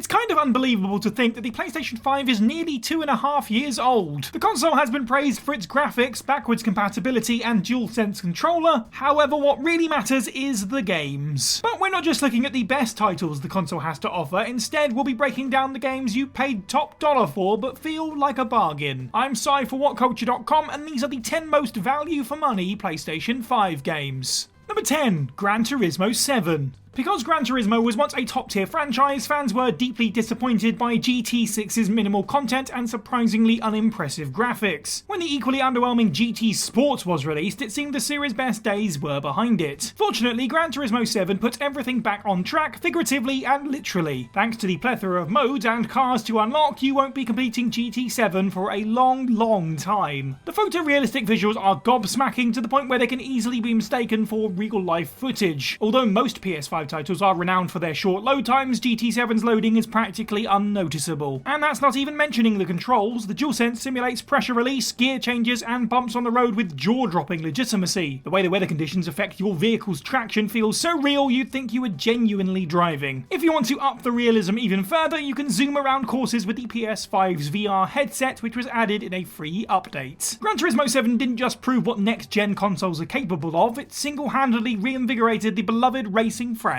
It's kind of unbelievable to think that the PlayStation 5 is nearly 2.5 years old. The console has been praised for its graphics, backwards compatibility and DualSense controller. However, what really matters is the games. But we're not just looking at the best titles the console has to offer. Instead, we'll be breaking down the games you paid top dollar for but feel like a bargain. I'm Sai for WhatCulture.com, and these are the 10 most value for money PlayStation 5 games. Number 10. Gran Turismo 7. Because Gran Turismo was once a top-tier franchise, fans were deeply disappointed by GT6's minimal content and surprisingly unimpressive graphics. When the equally underwhelming GT Sport was released, it seemed the series' best days were behind it. Fortunately, Gran Turismo 7 put everything back on track, figuratively and literally. Thanks to the plethora of modes and cars to unlock, you won't be completing GT7 for a long time. The photorealistic visuals are gobsmacking to the point where they can easily be mistaken for real-life footage. Although most PS5 titles are renowned for their short load times, GT7's loading is practically unnoticeable. And that's not even mentioning the controls. The DualSense simulates pressure release, gear changes, and bumps on the road with jaw-dropping legitimacy. The way the weather conditions affect your vehicle's traction feels so real you'd think you were genuinely driving. If you want to up the realism even further, you can zoom around courses with the PS5's VR headset, which was added in a free update. Gran Turismo 7 didn't just prove what next-gen consoles are capable of, it single-handedly reinvigorated the beloved racing franchise.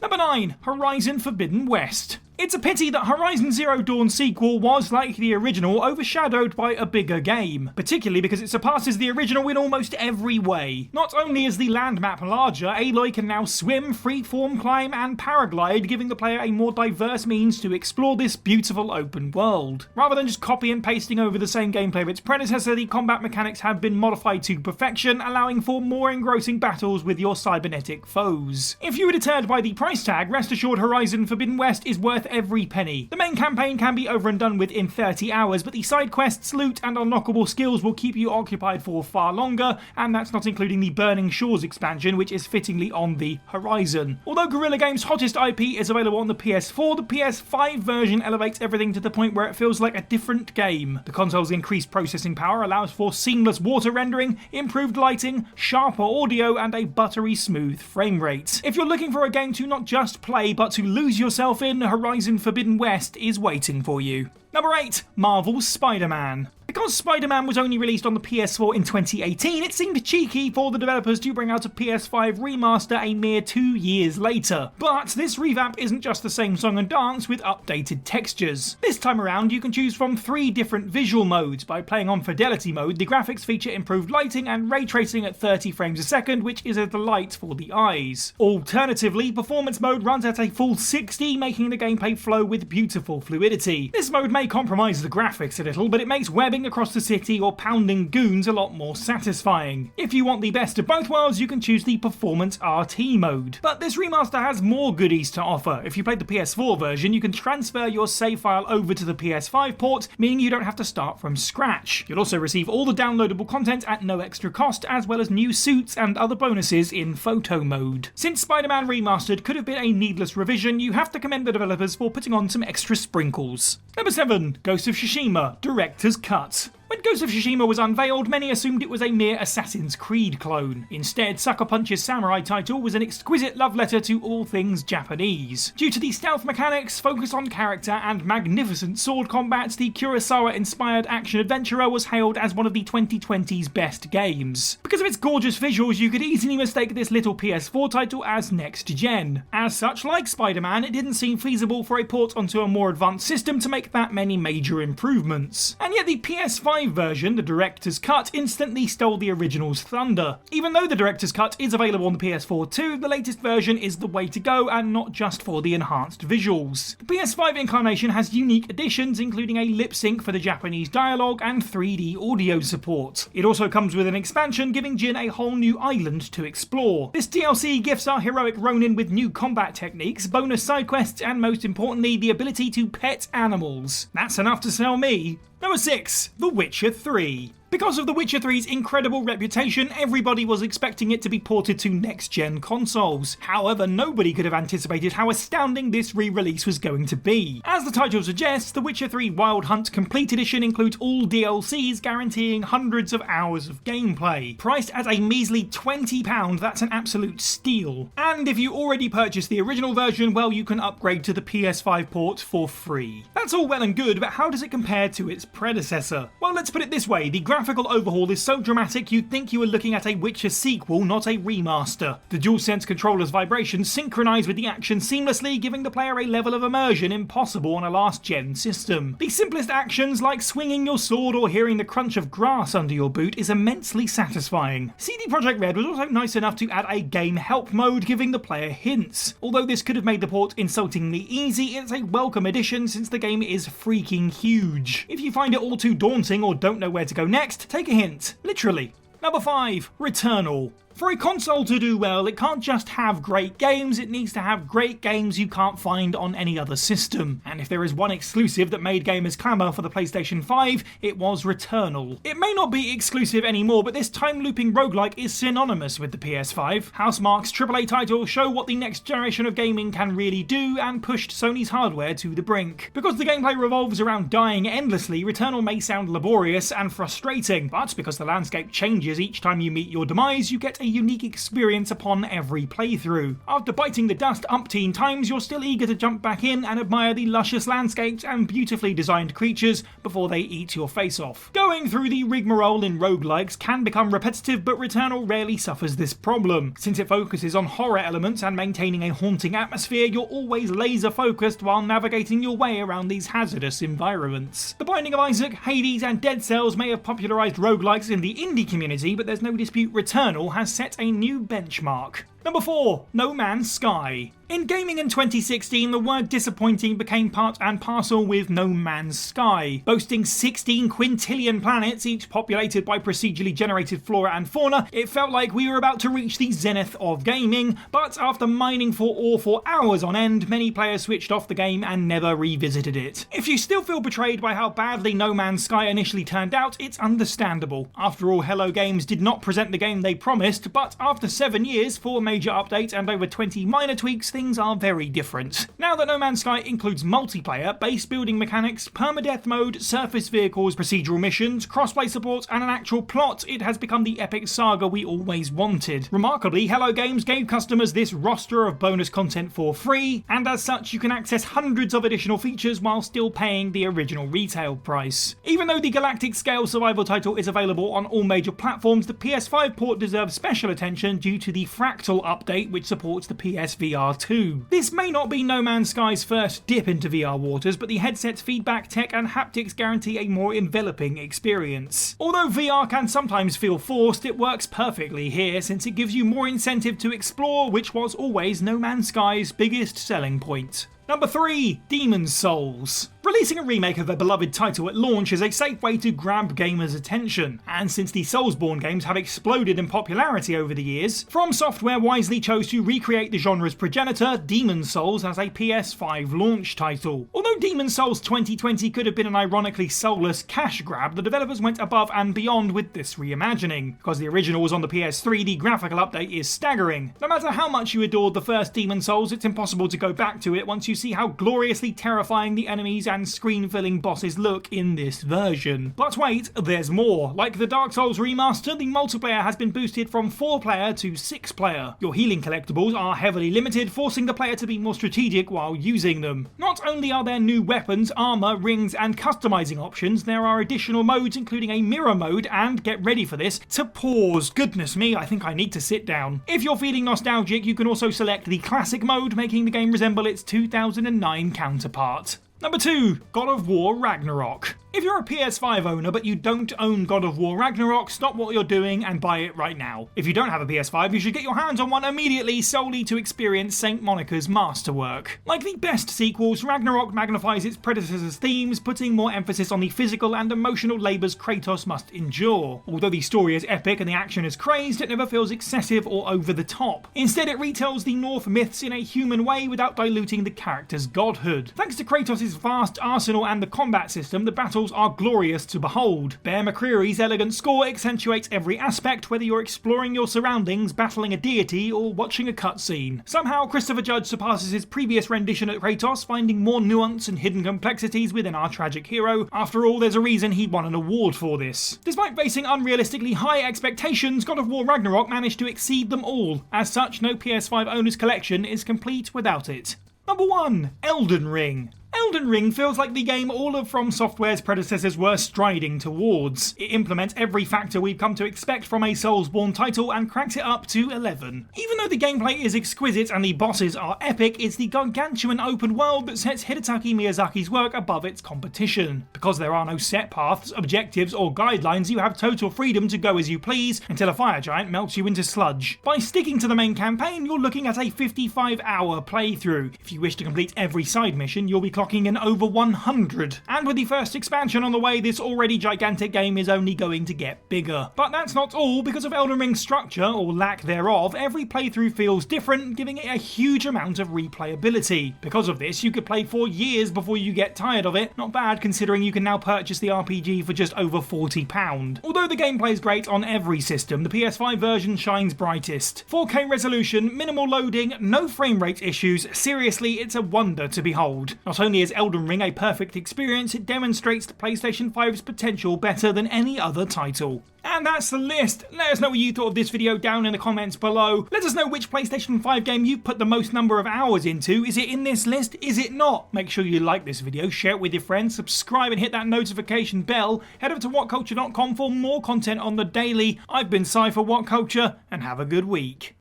Number 9. Horizon Forbidden West. It's a pity that Horizon Zero Dawn's sequel was, like the original, overshadowed by a bigger game, particularly because it surpasses the original in almost every way. Not only is the land map larger, Aloy can now swim, freeform climb and paraglide, giving the player a more diverse means to explore this beautiful open world. Rather than just copy and pasting over the same gameplay of its predecessor, the combat mechanics have been modified to perfection, allowing for more engrossing battles with your cybernetic foes. If you were deterred by the price tag, rest assured Horizon Forbidden West is worth every penny. The main campaign can be over and done with in 30 hours, but the side quests, loot and unlockable skills will keep you occupied for far longer, and that's not including the Burning Shores expansion, which is fittingly on the horizon. Although Guerrilla Games' hottest IP is available on the PS4, the PS5 version elevates everything to the point where it feels like a different game. The console's increased processing power allows for seamless water rendering, improved lighting, sharper audio, and a buttery smooth frame rate. If you're looking for a game to not just play, but to lose yourself in, Horizon Forbidden West is waiting for you. Number 8. Marvel's SpiderMan. Because Spider-Man was only released on the PS4 in 2018, it seemed cheeky for the developers to bring out a PS5 remaster a mere 2 years later. But this revamp isn't just the same song and dance with updated textures. This time around, you can choose from 3 different visual modes. By playing on Fidelity mode, the graphics feature improved lighting and ray tracing at 30 frames a second, which is a delight for the eyes. Alternatively, Performance mode runs at a full 60, making the gameplay flow with beautiful fluidity. This mode may compromise the graphics a little, but it makes webbing across the city or pounding goons a lot more satisfying. If you want the best of both worlds, you can choose the Performance RT mode. But this remaster has more goodies to offer. If you played the PS4 version, you can transfer your save file over to the PS5 port, meaning you don't have to start from scratch. You'll also receive all the downloadable content at no extra cost, as well as new suits and other bonuses in photo mode. Since Spider-Man Remastered could have been a needless revision, you have to commend the developers for putting on some extra sprinkles. Number 7. Ghost of Tsushima Director's Cut. When Ghost of Tsushima was unveiled, many assumed it was a mere Assassin's Creed clone. Instead, Sucker Punch's samurai title was an exquisite love letter to all things Japanese. Due to the stealth mechanics, focus on character, and magnificent sword combat, the Kurosawa-inspired action-adventurer was hailed as one of the 2020's best games. Because of its gorgeous visuals, you could easily mistake this little PS4 title as next-gen. As such, like Spider-Man, it didn't seem feasible for a port onto a more advanced system to make that many major improvements. And yet the PS5 version, the Director's Cut, instantly stole the original's thunder. Even though the Director's Cut is available on the PS4 too, the latest version is the way to go, and not just for the enhanced visuals. The PS5 incarnation has unique additions, including a lip sync for the Japanese dialogue and 3D audio support. It also comes with an expansion, giving Jin a whole new island to explore. This DLC gifts our heroic Ronin with new combat techniques, bonus side quests, and most importantly, the ability to pet animals. That's enough to sell me. Number 6. The Witcher 3. Because of The Witcher 3's incredible reputation, everybody was expecting it to be ported to next-gen consoles. However, nobody could have anticipated how astounding this re-release was going to be. As the title suggests, The Witcher 3 Wild Hunt Complete Edition includes all DLCs, guaranteeing hundreds of hours of gameplay. Priced at a measly £20, that's an absolute steal. And if you already purchased the original version, well, you can upgrade to the PS5 port for free. That's all well and good, but how does it compare to its predecessor? Well, let's put it this way, the graphical overhaul is so dramatic you'd think you were looking at a Witcher sequel, not a remaster. The DualSense controller's vibrations synchronise with the action seamlessly, giving the player a level of immersion impossible on a last-gen system. The simplest actions, like swinging your sword or hearing the crunch of grass under your boot, is immensely satisfying. CD Projekt Red was also nice enough to add a game help mode, giving the player hints. Although this could have made the port insultingly easy, it's a welcome addition since the game is freaking huge. If you find it all too daunting or don't know where to go next, take a hint. Literally. Number 5. Returnal. For a console to do well, it can't just have great games, it needs to have great games you can't find on any other system. And if there is one exclusive that made gamers clamour for the PlayStation 5, it was Returnal. It may not be exclusive anymore, but this time-looping roguelike is synonymous with the PS5. Housemarque's AAA title show what the next generation of gaming can really do and pushed Sony's hardware to the brink. Because the gameplay revolves around dying endlessly, Returnal may sound laborious and frustrating, but because the landscape changes each time you meet your demise, you get a unique experience upon every playthrough. After biting the dust umpteen times, you're still eager to jump back in and admire the luscious landscapes and beautifully designed creatures before they eat your face off. Going through the rigmarole in roguelikes can become repetitive, but Returnal rarely suffers this problem. Since it focuses on horror elements and maintaining a haunting atmosphere, you're always laser focused while navigating your way around these hazardous environments. The Binding of Isaac, Hades and Dead Cells may have popularised roguelikes in the indie community, but there's no dispute Returnal has set a new benchmark. Number 4. No Man's Sky. In gaming in 2016, the word disappointing became part and parcel with No Man's Sky. Boasting 16 quintillion planets, each populated by procedurally generated flora and fauna, it felt like we were about to reach the zenith of gaming, but after mining for ore for hours on end, many players switched off the game and never revisited it. If you still feel betrayed by how badly No Man's Sky initially turned out, it's understandable. After all, Hello Games did not present the game they promised, but after 7 years, 4 major updates and over 20 minor tweaks, things are very different. Now that No Man's Sky includes multiplayer, base building mechanics, permadeath mode, surface vehicles, procedural missions, crossplay support, and an actual plot, it has become the epic saga we always wanted. Remarkably, Hello Games gave customers this roster of bonus content for free, and as such you can access hundreds of additional features while still paying the original retail price. Even though the galactic scale survival title is available on all major platforms, the PS5 port deserves special attention due to the Fractal update which supports the PSVR 2. This may not be No Man's Sky's first dip into VR waters, but the headset's feedback tech and haptics guarantee a more enveloping experience. Although VR can sometimes feel forced, it works perfectly here since it gives you more incentive to explore, which was always No Man's Sky's biggest selling point. Number 3. Demon's Souls. Releasing a remake of a beloved title at launch is a safe way to grab gamers' attention, and since the Soulsborne games have exploded in popularity over the years, From Software wisely chose to recreate the genre's progenitor, Demon's Souls, as a PS5 launch title. Although Demon's Souls 2020 could have been an ironically soulless cash grab, the developers went above and beyond with this reimagining. Because the original was on the PS3, the graphical update is staggering. No matter how much you adored the first Demon's Souls, it's impossible to go back to it once you see how gloriously terrifying the enemies and screen-filling bosses look in this version. But wait, there's more. Like the Dark Souls remaster, the multiplayer has been boosted from 4-player to 6-player. Your healing collectibles are heavily limited, forcing the player to be more strategic while using them. Not only are there new weapons, armor, rings, and customizing options, there are additional modes including a mirror mode and, get ready for this, to pause. Goodness me, I think I need to sit down. If you're feeling nostalgic, you can also select the classic mode, making the game resemble its 2009 counterpart. Number 2. God of War Ragnarok. If you're a PS5 owner but you don't own God of War Ragnarok, stop what you're doing and buy it right now. If you don't have a PS5, you should get your hands on one immediately solely to experience Saint Monica's masterwork. Like the best sequels, Ragnarok magnifies its predecessor's themes, putting more emphasis on the physical and emotional labours Kratos must endure. Although the story is epic and the action is crazed, it never feels excessive or over the top. Instead, it retells the Norse myths in a human way without diluting the character's godhood. Thanks to Kratos' vast arsenal and the combat system, the battles visuals are glorious to behold. Bear McCreary's elegant score accentuates every aspect, whether you're exploring your surroundings, battling a deity, or watching a cutscene. Somehow, Christopher Judge surpasses his previous rendition at Kratos, finding more nuance and hidden complexities within our tragic hero. After all, there's a reason he won an award for this. Despite facing unrealistically high expectations, God of War Ragnarok managed to exceed them all. As such, no PS5 owner's collection is complete without it. Number 1. Elden Ring. Elden Ring feels like the game all of From Software's predecessors were striding towards. It implements every factor we've come to expect from a Soulsborne title and cracks it up to 11. Even though the gameplay is exquisite and the bosses are epic, it's the gargantuan open world that sets Hidetaki Miyazaki's work above its competition. Because there are no set paths, objectives, or guidelines, you have total freedom to go as you please until a fire giant melts you into sludge. By sticking to the main campaign, you're looking at a 55-hour playthrough. If you wish to complete every side mission, you'll be clocking in over 100. And with the first expansion on the way, this already gigantic game is only going to get bigger. But that's not all. Because of Elden Ring's structure, or lack thereof, every playthrough feels different, giving it a huge amount of replayability. Because of this, you could play for years before you get tired of it. Not bad considering you can now purchase the RPG for just over £40. Although the gameplay is great on every system, the PS5 version shines brightest. 4K resolution, minimal loading, no frame rate issues. Seriously, it's a wonder to behold. Not only is Elden Ring a perfect experience, it demonstrates the PlayStation 5's potential better than any other title. And that's the list. Let us know what you thought of this video down in the comments below. Let us know which PlayStation 5 game you've put the most number of hours into. Is it in this list? Is it not? Make sure you like this video, share it with your friends, subscribe and hit that notification bell. Head over to WhatCulture.com for more content on the daily. I've been Cy for WhatCulture, and have a good week.